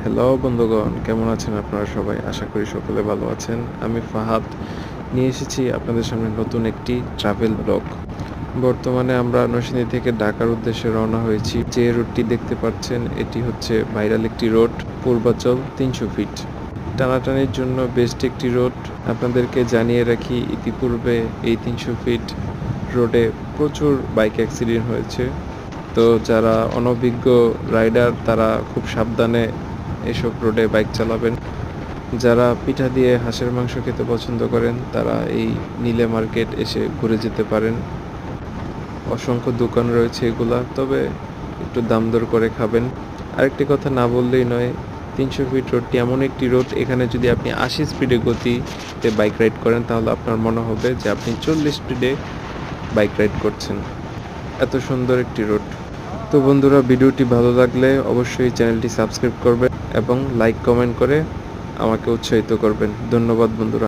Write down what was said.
Hello বন্ধুগণ, কেমন আছেন আপনারা সবাই? আশা করি সকলে ভালো আছেন। আমি ফাহাদ নিয়ে এসেছি আপনাদের সামনে নতুন একটি ট্রাভেল ব্লগ। বর্তমানে আমরা নরসিংদী থেকে ঢাকার উদ্দেশ্যে রওনা হয়েছি। যে রোডটি দেখতে পাচ্ছেন এটি হচ্ছে ভাইরাল একটি রোড, পূর্বাচল ৩০০ ফিট। টানাটানির জন্য বেস্ট একটি রোড। আপনাদেরকে জানিয়ে রাখি, ইতিপূর্বে এই ৩০০ ফিট রোডে প্রচুর বাইক অ্যাক্সিডেন্ট হয়েছে। তো যারা অনভিজ্ঞ রাইডার তারা খুব সাবধানে এসব রোডে বাইক চালাবেন। যারা পিঠা দিয়ে হাঁসের মাংস খেতে পছন্দ করেন তারা এই নীলে মার্কেট এসে ঘুরে যেতে পারেন। অসংখ্য দোকান রয়েছে এগুলা, তবে একটু দাম দর করে খাবেন। আরেকটি কথা না বললেই নয়, ৩০০ ফিট রোডটি এমন একটি রোড, এখানে যদি আপনি ৮০ স্পিডে গতিতে বাইক রাইড করেন তাহলে আপনার মনে হবে যে আপনি ৪০ স্পিডে বাইক রাইড করছেন। এত সুন্দর একটি রোড। তো বন্ধুরা, ভিডিওটি ভালো লাগলে অবশ্যই চ্যানেলটি সাবস্ক্রাইব করবেন এবং লাইক কমেন্ট করে আমাকে উৎসাহিত করবেন। ধন্যবাদ বন্ধুরা।